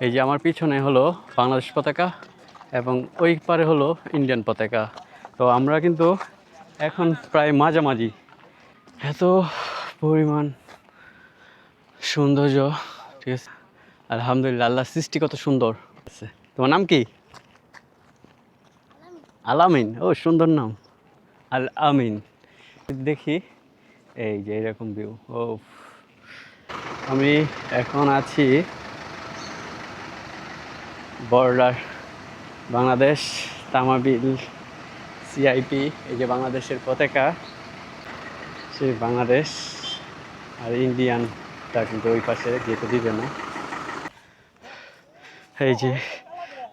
এই যে আমার পিছনে হলো বাংলাদেশ পতাকা এবং ওই পারে হলো ইন্ডিয়ান পতাকা। তো আমরা কিন্তু এখন প্রায় মাঝামাঝি। এত পরিমাণ সৌন্দর্য, ঠিক আছে। আলহামদুলিল্লাহ, আল্লাহর সৃষ্টি কত সুন্দর। তোমার নাম কি? আলামিন। ও, সুন্দর নাম, আল আমিন। দেখি এই যে এরকম ভিউ। ও, আমি এখন আছি বর্ডার বাংলাদেশ, তামাবিল, সিআইপি। এই যে বাংলাদেশের পতাকা, সেই বাংলাদেশ। আর ইন্ডিয়ানটা কিন্তু ওই পাশে যেতে দিবে না। এই যে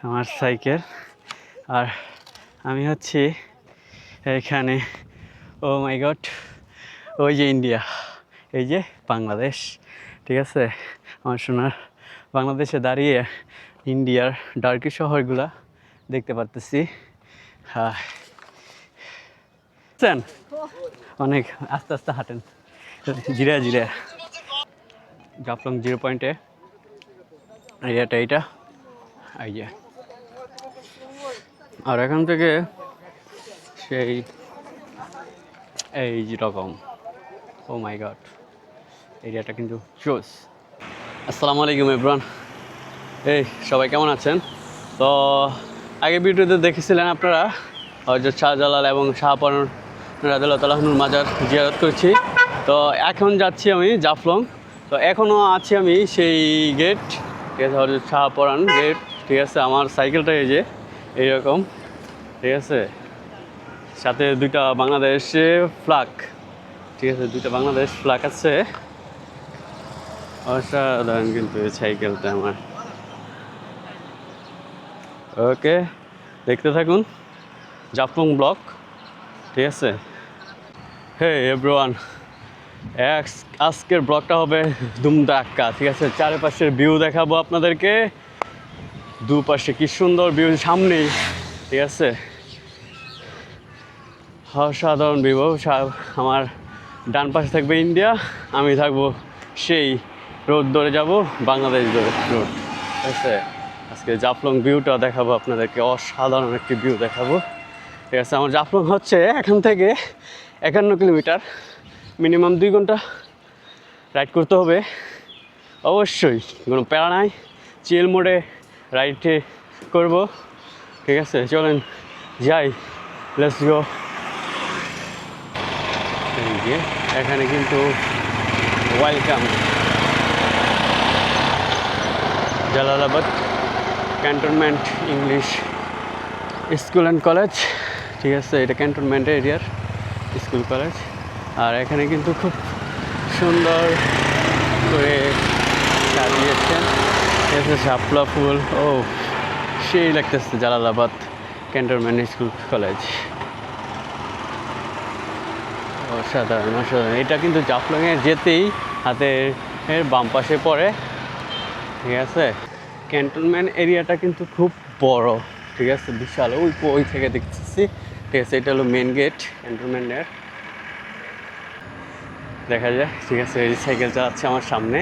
আমার সাইকেল, আর আমি হচ্ছি এখানে। ও মাই গড, ওই যে ইন্ডিয়া, এই যে বাংলাদেশ, ঠিক আছে। আমার সোনার বাংলাদেশে দাঁড়িয়ে ইন্ডিয়ার ডার্কি শহরগুলা দেখতে পারতেছি। হ্যাঁ, অনেক আস্তে আস্তে হাঁটেন, জিরা জিরা। জাফলং 0 পয়েন্টে এরিয়াটা এইটা, এই যে। আর এখান থেকে সেই এই যেরকম, ও মাই গড, এরিয়াটা কিন্তু জোস। আসসালামু আলাইকুম এভরিওয়ান। এই সবাই কেমন আছেন? তো আগে ভিডিওতে দেখেছিলেন আপনারা হযরত শাহজালাল এবং শাহপরান রাদিয়াল্লাহু তাআলা আনহুর মাজার জিয়ারত করছি। তো এখন যাচ্ছি আমি জাফলং। তো এখনও আছি আমি সেই গেট, ঠিক আছে, হযরত শাহপরান গেট, ঠিক আছে। আমার সাইকেলটা এই যে এইরকম, ঠিক আছে। সাথে দুইটা বাংলাদেশে ফ্ল্যাগ, ঠিক আছে, দুইটা বাংলাদেশ ফ্ল্যাগ আছে। অসাধারণ কিন্তু এই সাইকেলটা আমার। ওকে, দেখতে থাকুন জাফলং ব্লগ, ঠিক আছে। হে এভরিওয়ান, আজকের ব্লগটা হবে দুমদাক্কা, ঠিক আছে। চারপাশের ভিউ দেখাবো আপনাদেরকে, দুপাশে কি সুন্দর ভিউ সামনেই, ঠিক আছে। অসাধারণ ভিউ। আমার ডান পাশে থাকবে ইন্ডিয়া, আমি থাকবো সেই রোড ধরে যাব, বাংলাদেশ ধরে রোড, ঠিক আছে। আজকে জাফলং ভিউটা দেখাবো আপনাদেরকে, অসাধারণ একটি ভিউ দেখাবো, ঠিক আছে। আমার জাফলং হচ্ছে এখান থেকে 51 কিলোমিটার, মিনিমাম 2 ঘন্টা রাইড করতে হবে। অবশ্যই কোনো প্যারা নাই, চিল মোডে রাইডে করব, ঠিক আছে। চলেন যাই, লেটস গো। এই যে এখানে কিন্তু welcome Jalalabad cantonment English school and college, ঠিক আছে। এটা ক্যান্টনমেন্ট এরিয়ার স্কুল কলেজ। আর এখানে কিন্তু খুব সুন্দর করে সাজিয়েছেন, ঠিক আছে, শাপলা ফুল। ও, সেই লাগতেছে জালালাবাদ ক্যান্টনমেন্ট স্কুল কলেজ। অসাধারণ অসাধারণ। এটা কিন্তু জাফলংয়ে যেতেই হাতের বাম পাশে পড়ে, ঠিক আছে। ক্যান্টনমেন্ট এরিয়াটা কিন্তু খুব বড়, ঠিক আছে, বিশাল। ওই থেকে দেখতেছি, ঠিক আছে। এটা হলো মেন গেট ক্যান্টনমেন্টের, দেখা যায়, ঠিক আছে। এই সাইকেল চালাচ্ছে আমার সামনে।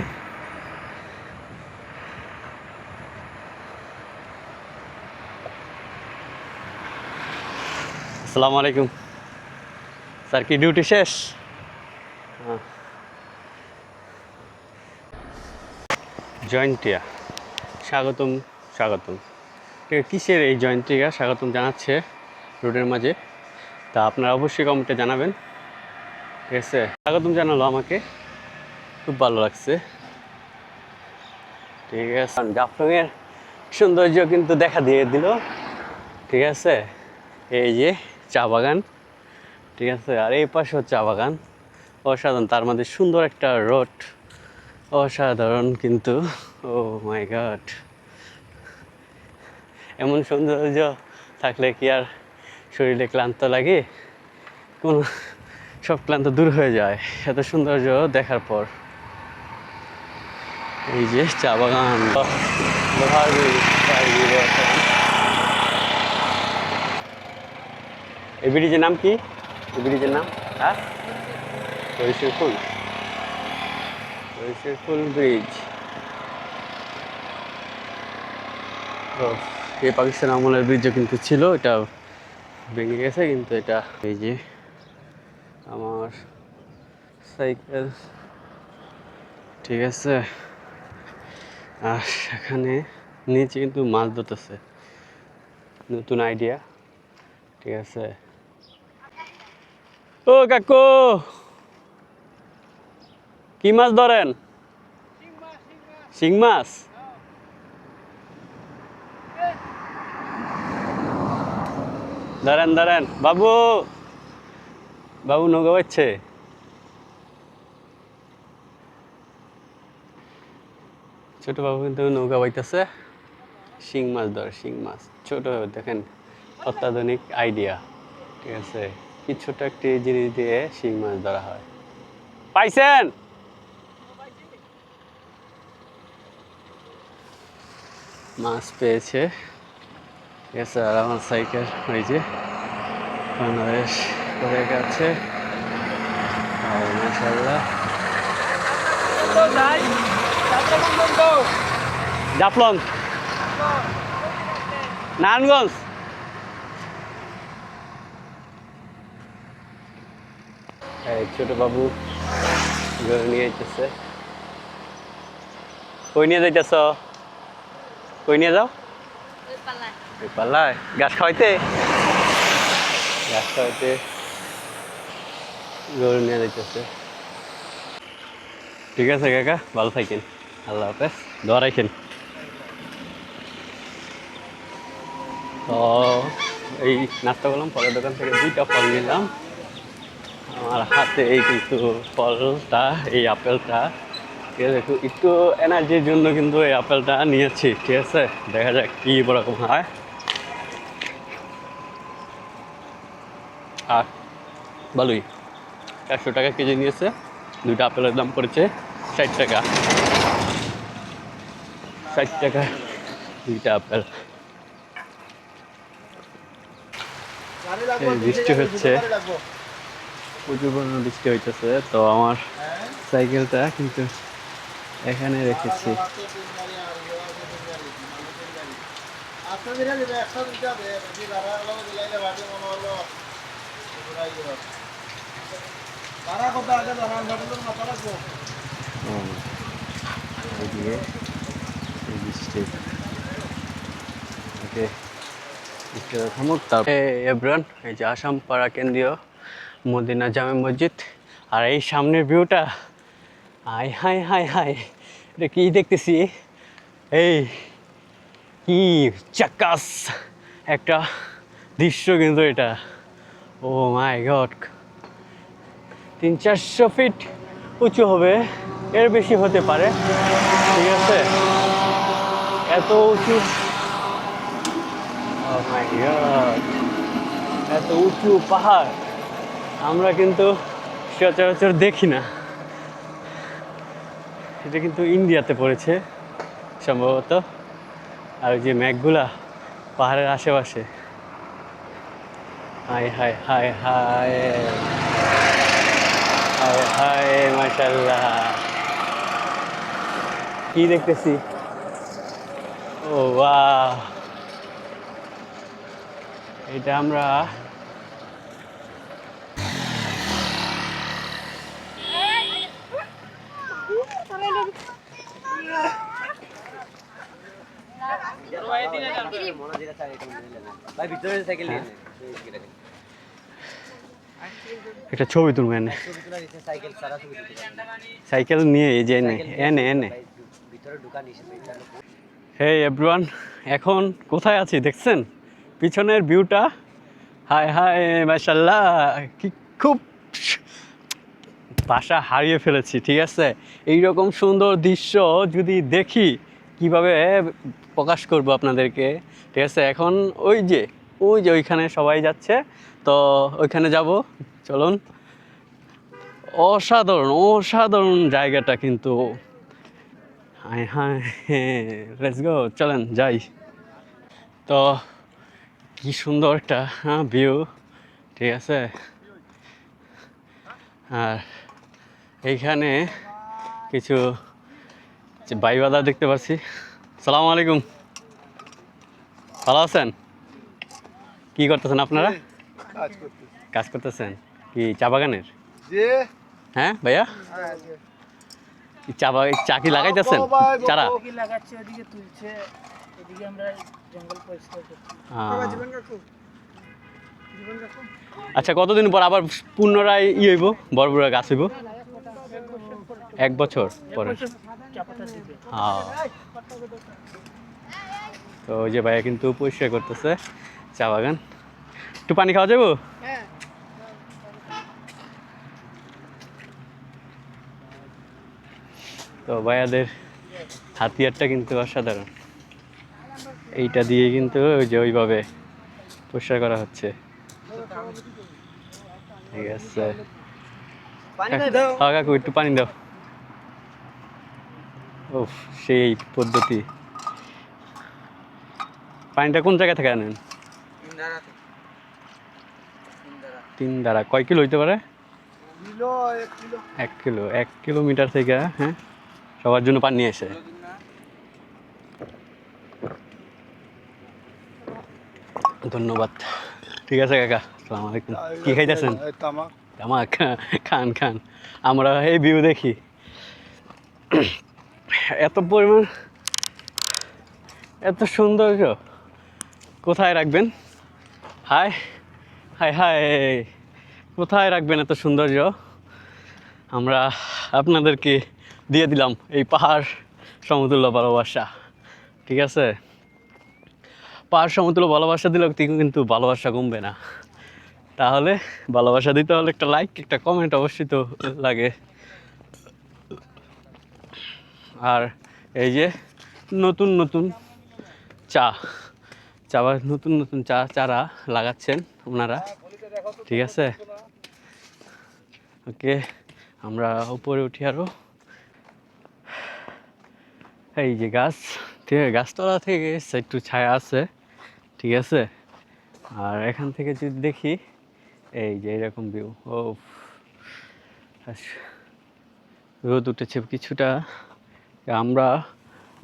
আসসালামু আলাইকুম স্যার, কি ডিউটি শেষ? হ্যাঁ। জয়ন্টিয়া, স্বাগতম স্বাগতম। ঠিক আছে, কিসের এই জয়ন্টিয়া স্বাগতম জানাচ্ছে রোডের মাঝে? তা আপনারা অবশ্যই কমেন্টে জানাবেন, ঠিক আছে। স্বাগতম জানালো আমাকে, খুব ভালো লাগছে, ঠিক আছে। জাফলংয়ের সৌন্দর্য কিন্তু দেখা দিয়ে দিল, ঠিক আছে। এই যে চা বাগান, ঠিক আছে, আর এই পাশেও চা বাগান, অসাধারণ। তার মধ্যে সুন্দর একটা রোড, অসাধারণ কিন্তু। ও মাই গড, এমন সৌন্দর্য থাকলে কি আর শরীরে ক্লান্ত লাগে? কোন সব ক্লান্ত দূর হয়ে যায় এত সৌন্দর্য দেখার পর। এই যে চা বাগান, এই ব্রিজের নাম কি? এই ব্রিজের নাম, হ্যাঁ, সরিষার ফুল ব্রিজ। তো এই পাকিস্তান আমলের ব্রিজও কিন্তু ছিল, এটা ভেঙে গেছে, কিন্তু এটা এই যে আমার সাইকেল, ঠিক আছে। আর সেখানে নিচে কিন্তু মাছ ধরতেছে, নতুন আইডিয়া, ঠিক আছে। ও কাকু, কি মাছ ধরেন? শিং মাছ। ধরেন ধরেন বাবু, বাবু নৌকা বাচ্ছে। ছোট বাবু কিন্তু নৌকা বাইতেছে, শিং মাছ ধরে, শিং মাছ ছোট, দেখেন অত্যাধুনিক আইডিয়া, ঠিক আছে। কি ছোট একটি জিনিস দিয়ে শিং মাছ ধরা হয়। পাইছেন? মাছ পেয়েছে, ঠিক আছে। আর আমার সাইকেল ওই যে বাংলাদেশ করে গেছে, মাশাআল্লাহ। জাফলং, নারায়ণগঞ্জ। এই ছোট বাবু ঘরে নিয়ে যাইতেছে। কই নিয়ে যাইতেছ? কই নিয়ে যাও? ওই পাল্লায় ঘাস খাওয়াইতে, ঘাস খাওয়াইতে গরু নিয়ে যাইতেছে। ঠিক আছে কাকা, ভালো থাকেন, আল্লাহ হাফেজ, দোয়া রাখেন। তো এই নাস্তা করলাম, ফলের দোকান থেকে 2টা ফল নিলাম। আমার হাতে এই কিন্তু ফলটা, এই আপেলটা, ঠিক আছে। একটু এনার্জির জন্য কিন্তু এই আপেলটা নিয়েছি, ঠিক আছে। দেখা যাক কী রকম হয়। আর ভালোই, 100 টাকা কেজি নিয়েছে। 2টা আপেলের দাম পড়েছে 60 টাকা, 60 টাকা 2টা আপেল। বৃষ্টি হচ্ছে, প্রচুর পরিমাণে বৃষ্টি হইতেছে। তো আমার সাইকেলটা কিন্তু এখানে রেখেছি। বৃষ্টি, ওকে, এভরিওয়ান, এই যে আসাম পাড়া কেন্দ্রীয় মদিনা জামে মসজিদ। আর এই সামনের ভিউটা, হাই হাই হাই হাই, এটা কি দেখতেছি, এই কি চাক্কাস একটা দৃশ্য কিন্তু এটা। ও মাই গড, 300-400 ফিট উঁচু হবে, এর বেশি হতে পারে, ঠিক আছে। এত উঁচু, ও মাই গড, এত উঁচু পাহাড় আমরা কিন্তু সচরাচর দেখি না। এটা কিন্তু ইন্ডিয়াতে পড়েছে সম্ভবত। আর যে মেঘগুলা পাহাড়ের আশেপাশে, high high high high high high, মাশাআল্লাহ, কি দেখতেছি, ও বাহ। এটা আমরা একটা ছবি তুলবেন, সাইকেল নিয়ে এই যে এনে এনে। হে এভরিওয়ান, এখন কোথায় আছি দেখছেন? পিছনের ভিউটা, হাই হাই মাশাআল্লাহ, কি খুব ভাষা হারিয়ে ফেলেছি, ঠিক আছে। এইরকম সুন্দর দৃশ্য যদি দেখি কিভাবে প্রকাশ করব আপনাদেরকে, ঠিক আছে। এখন ওই যে ওইখানে সবাই যাচ্ছে, তো ওইখানে যাব, চলুন। অসাধারণ অসাধারণ জায়গাটা কিন্তু, হায় হায়, লেটস গো, চলেন যাই। তো কি সুন্দর একটা ভিউ, ঠিক আছে। আর এইখানে কিছু বাই বাদা দেখতে পাচ্ছি। সালাম আলাইকুম। ভালো আছেন? কি করতেছেন আপনারা? কাজ করতেছি। কাজ করতেছেন কি চা বাগানের? যে হ্যাঁ ভাইয়া, হ্যাঁ, কি চা কি লাগাইতেছেন? চারা? কি লাগাচ্ছে, ওদিকে তুলছে, এদিকে আমরা জঙ্গল পরিষ্কার করছি। আহ, জীবন কাকু জীবন কাকু আচ্ছা, কতদিন পর আবার পুনরায় হইব, বড় বড় গাছ হইব? 1 বছর পরে। চাপাটা দিবে। তো ওই যে ভাইয়া কিন্তু পরিষ্কার করতেছে চা বাগান। একটু পানি খাওয়া যাবো? তো ভাইয়াদের হাতিয়ারটা কিন্তু অসাধারণ। এইটা দিয়ে কিন্তু ওই যে ওইভাবে পরিষ্কার করা হচ্ছে। ঠিক আছে, হ্যাঁ কাকু একটু পানি দাও। ও, সেই পদ্ধতি। পানিটা কোন জায়গা থেকে আনেন? তিন দ্বারা কয় কিলো হইতে পারে? কিলো 1 কিলো 1 কিলো, 1 কিলোমিটার থেকে। হ্যাঁ, সবার জন্য পানি নিয়ে আসে। ধন্যবাদ। ঠিক আছে কাকা, আসসালামু আলাইকুম। কি খাইতেছেন? তামাক তামাক? খান খান, আমরা এই ভিউ দেখি। এত পরিমাণ, এত সৌন্দর্য কোথায় রাখবেন? হায় হায় হায়, কোথায় রাখবেন এত সৌন্দর্য? আমরা আপনাদেরকে দিয়ে দিলাম এই পাহাড় সমতুল্য ভালোবাসা। ঠিক আছে, পাহাড় সমতুল্য ভালোবাসা দিলেও কিন্তু ভালোবাসা কমবে না। তাহলে ভালোবাসা দিতে হলে একটা লাইক, একটা কমেন্ট অবশ্যই তো লাগে। আর এই যে নতুন নতুন চা নতুন নতুন চারা লাগাচ্ছেন ওনারা। ঠিক আছে, ওকে, আমরা উপরে উঠি আরো। এই যে গাছ, ঠিক আছে, গাছতলা থেকে একটু ছায়া আছে। ঠিক আছে, আর এখান থেকে যদি দেখি, এই যে এরকম ভিউ। ও, রোদ উঠেছে কিছুটা। আমরা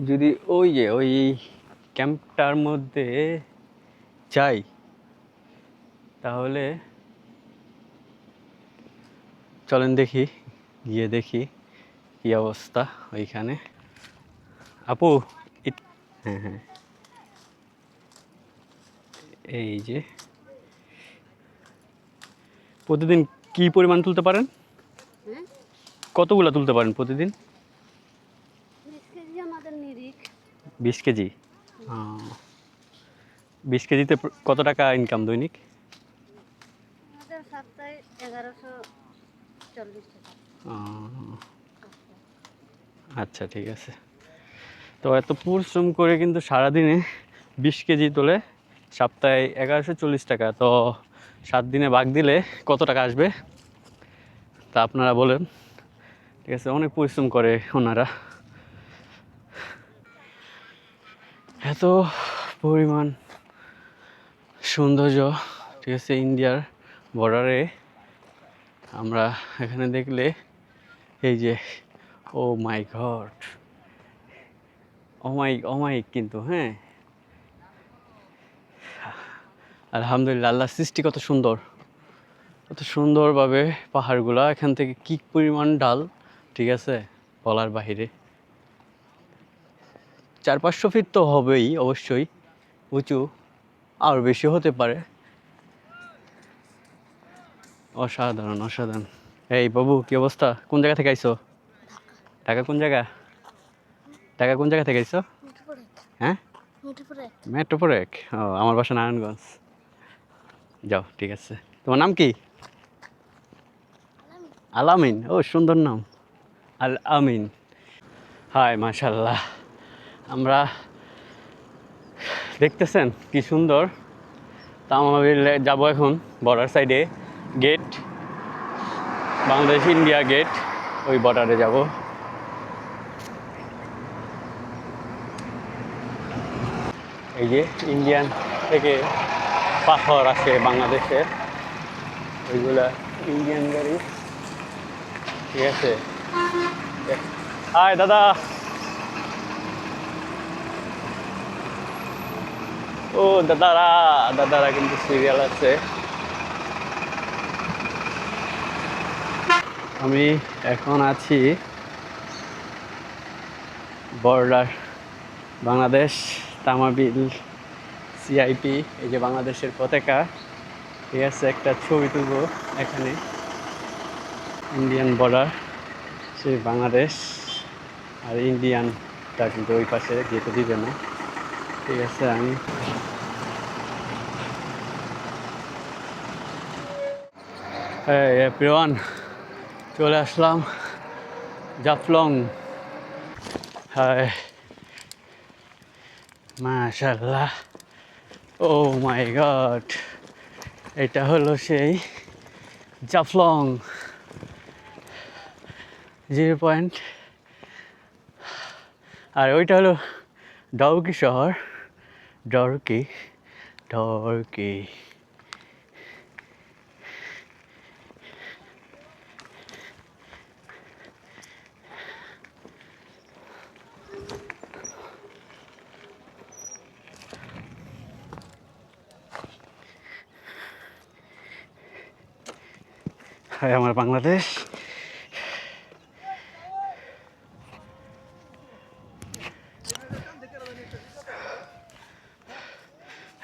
যদি ওই যে ওই ক্যাম্পটার মধ্যে যাই, তাহলে চলেন দেখি, গিয়ে দেখি কি অবস্থা ওইখানে। আপু, হ্যাঁ হ্যাঁ, এই যে প্রতিদিন কি পরিমাণ তুলতে পারেন? কতগুলো তুলতে পারেন প্রতিদিন? 20 কেজি আমাদের নিরিখ। 20 কেজি? 20 কেজিতে কত টাকা ইনকাম দৈনিক? আমাদের সপ্তাহে 1140 টাকা। আচ্ছা, ঠিক আছে। তো এত পরিশ্রম করে কিন্তু সারাদিনে 20 কেজি তোলে, সপ্তাহে 1140 টাকা। তো 7 দিনে ভাগ দিলে কত টাকা আসবে তা আপনারা বলেন। ঠিক আছে, অনেক পরিশ্রম করে ওনারা। এত পরিমাণ সৌন্দর্য, ঠিক আছে, ইন্ডিয়ার বর্ডারে আমরা এখানে দেখলে, এই যে ও মাই গড, ও মাই কিন্তু, হ্যাঁ, আলহামদুলিল্লাহ, আল্লাহর সৃষ্টি কত সুন্দর, কত সুন্দরভাবে পাহাড়গুলা, এখান থেকে কি পরিমাণ ঢাল, ঠিক আছে, বলার বাহিরে। 400-500 ফিট তো হবেই অবশ্যই উঁচু, আর বেশি হতে পারে। অসাধারণ অসাধারণ। এই বাবু, কি অবস্থা? কোন জায়গা থেকে আইছো? ঢাকা কোন জায়গা? ঢাকা কোন জায়গা থেকে আইছো? হ্যাঁ, মেট্রোপুর এক। ও, আমার বাসা নারায়ণগঞ্জ। যাও, ঠিক আছে। তোমার নাম কি? আলামিন। ও, সুন্দর নাম, আল আমিন। হাই, মাশাল্লাহ। আমরা দেখতেছেন কি সুন্দর। তা আমরা যাবো এখন বর্ডার সাইডে, গেট, বাংলাদেশ ইন্ডিয়া গেট, ওই বর্ডারে যাব। এই যে ইন্ডিয়ান থেকে পাথর আসে বাংলাদেশের, ওইগুলা ইন্ডিয়ান গাড়ি। ঠিক আছে, হাই দাদা। ও ও দাদারা দাদারা কিন্তু সিরিয়াল আছে। আমি এখন আছি বর্ডার বাংলাদেশ তামাবিল সিআইপি, এই যে বাংলাদেশের পতাকা, ঠিক আছে। একটা ছবি তুলব এখানে, ইন্ডিয়ান বর্ডার সেই বাংলাদেশ, আর ইন্ডিয়ানটা কিন্তু ওই পাশে যেতে দিবে না, ঠিক আছে। আমি এভরিওয়ান চলে আসলাম জাফলং। হাই মাশাআল্লাহ, ও মাই গড, এটা হলো সেই জাফলং 0 পয়েন্ট, আর ওইটা হলো ডাউকি শহর, ডাউকি ডাউকি। হাই আমার বাংলাদেশ।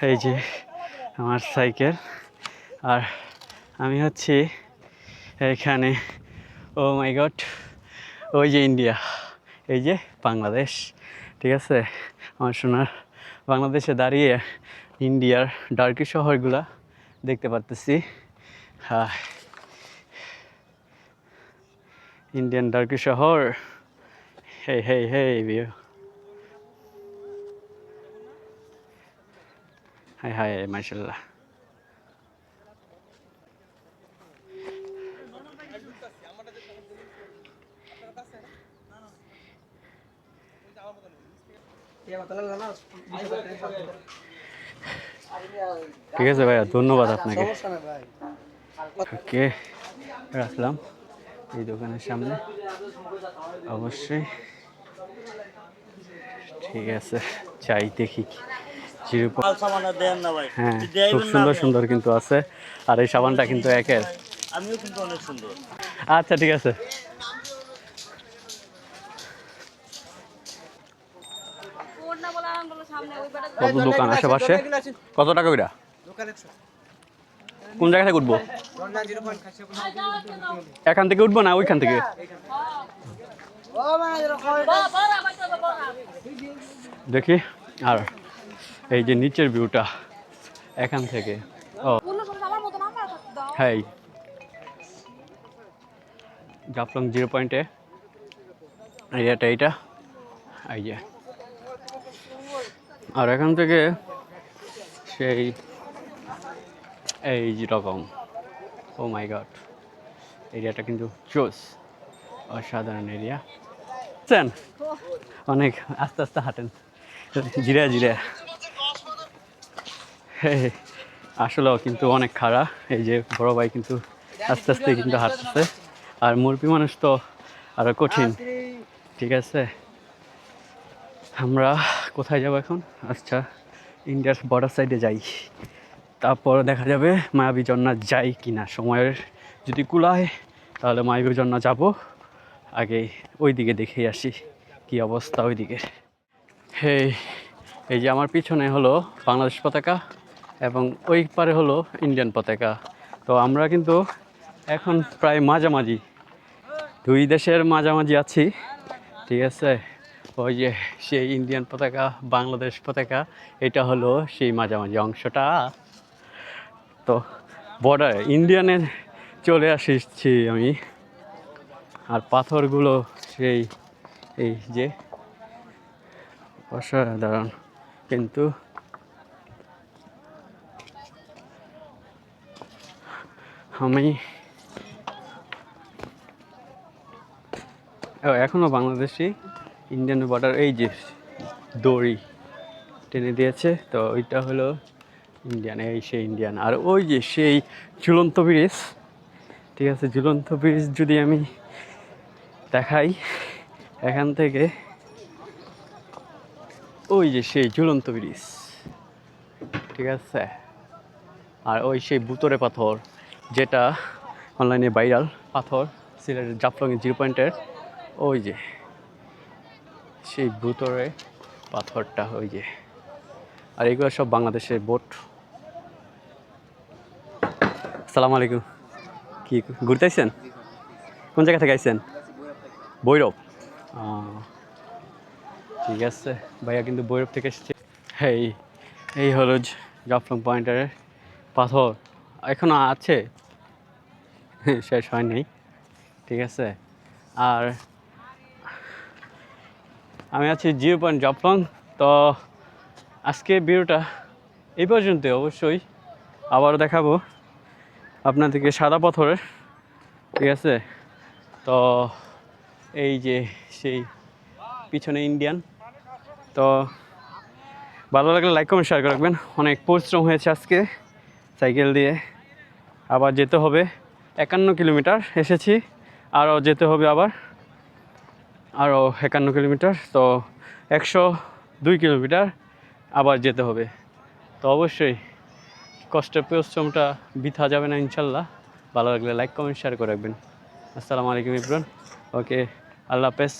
এই যে আমার সাইকেল, আর আমি হচ্ছি এখানে। ও মাই গড, ওই যে ইন্ডিয়া, এই যে বাংলাদেশ, ঠিক আছে। আমার সোনার বাংলাদেশে দাঁড়িয়ে ইন্ডিয়ার ডার্কি শহরগুলা দেখতে পারতেছি। হ্যাঁ, ইন্ডিয়ান ডার্কি শহর। হেই হেই হেই ভিউ, হাই হাই মাশাআল্লাহ। ঠিক আছে ভাইয়া, ধন্যবাদ আপনাকে। সমস্যা না ভাই। ওকে, রাখলাম এই দোকানের সামনে, অবশ্যই। ঠিক আছে, চাই দেখি 0 হ্যাঁ, খুব সুন্দর সুন্দর কিন্তু আছে, আর এই সাবানটা কিন্তু একের। আমিও কিন্তু অনেক সুন্দর। আচ্ছা ঠিক আছে। কত দোকান আশেপাশে, কত টাকা ওইটা? কোন জায়গা থেকে উঠবো? এখান থেকে উঠবো না ওইখান থেকে? দেখি। আর এই যে নিচের ভিউটা এখান থেকে, ও হ্যাঁ, জাফলং 0 পয়েন্টে এরিয়াটা এইটা, এই যে। আর এখান থেকে সেই এই যেরকম, ও মাই গড, এরিয়াটা কিন্তু জোস, অসাধারণ এরিয়া। বুঝছেন, অনেক আস্তে আস্তে হাঁটেন, জিরা জিরা। আসলেও কিন্তু অনেক খাড়া, এই যে বড় ভাই কিন্তু আস্তে আস্তে কিন্তু হাঁটতেছে, আর মুরব্বী মানুষ তো আরো কঠিন, ঠিক আছে। আমরা কোথায় যাব এখন? আচ্ছা, ইন্ডিয়ার বর্ডার সাইডে যাই, তারপর দেখা যাবে মায়াবী ঝর্ণা যাই কিনা। সময়ের যদি কুলায় তাহলে মায়াবী ঝর্ণা যাব, আগে ওই দিকে দেখে আসি কি অবস্থা ওই দিকে। এই যে আমার পিছনে হলো বাংলাদেশ পতাকা, এবং ওই পারে হলো ইন্ডিয়ান পতাকা। তো আমরা কিন্তু এখন প্রায় মাঝামাঝি, দুই দেশের মাঝামাঝি আছি, ঠিক আছে। ওই যে সেই ইন্ডিয়ান পতাকা, বাংলাদেশ পতাকা, এটা হলো সেই মাঝামাঝি অংশটা। তো বর্ডার ইন্ডিয়ানের চলে আসছি আমি, আর পাথরগুলো সেই এই যে অসাধারণ কিন্তু। আমি এখনও বাংলাদেশি ইন্ডিয়ান বর্ডার, এই যে দড়ি টেনে দিয়েছে, তো ওইটা হলো ইন্ডিয়ান, এই সেই ইন্ডিয়ান। আর ওই যে সেই ঝুলন্ত ব্রিজ, ঠিক আছে, ঝুলন্ত ব্রিজ যদি আমি দেখাই এখান থেকে, ওই যে সেই ঝুলন্ত ব্রিজ, ঠিক আছে। আর ওই সেই ভুতরে পাথর, যেটা অনলাইনে ভাইরাল পাথর, সিলেটের জাফলংয়ের 0 পয়েন্টের ওই যে সেই ভুতরে পাথরটা, ওই যে। আর এগুলো সব বাংলাদেশের বোট। আসসালামু আলাইকুম। কি ঘুরতে আসছেন? কোন জায়গা থেকে আসছেন? ভৈরব। ঠিক আছে, ভাইয়া কিন্তু ভৈরব থেকে এসেছে। এই এই হলো জাফলং পয়েন্টের পাথর, এখনো আছে, শেষ হয় নাই। ঠিক আছে। আর আমি আছি 0 পয়েন্ট জাফলং। তো আজকে ভিডিওটা এই পর্যন্ত। অবশ্যই আবারও দেখাবো আপনাদেরকে সাদা পাথরের। ঠিক আছে। তো এই যে সেই পিছনে ইন্ডিয়ান। তো ভালো লাগলে লাইক কমেন্ট শেয়ার করে রাখবেন। অনেক পরিশ্রম হয়েছে আজকে সাইকেল দিয়ে। আবার যেতে হবে 51 কিলোমিটার এসেছি, আরও যেতে হবে আবার আরও 51 কিলোমিটার। তো 102 কিলোমিটার আবার যেতে হবে। তো অবশ্যই কষ্টের পরিশ্রমটা বৃথা যাবে না ইনশাল্লাহ। ভালো লাগলে লাইক কমেন্ট শেয়ার করে রাখবেন। আসসালামু আলাইকুম ইব্রান। ওকে, আল্লাহ হাফেজ।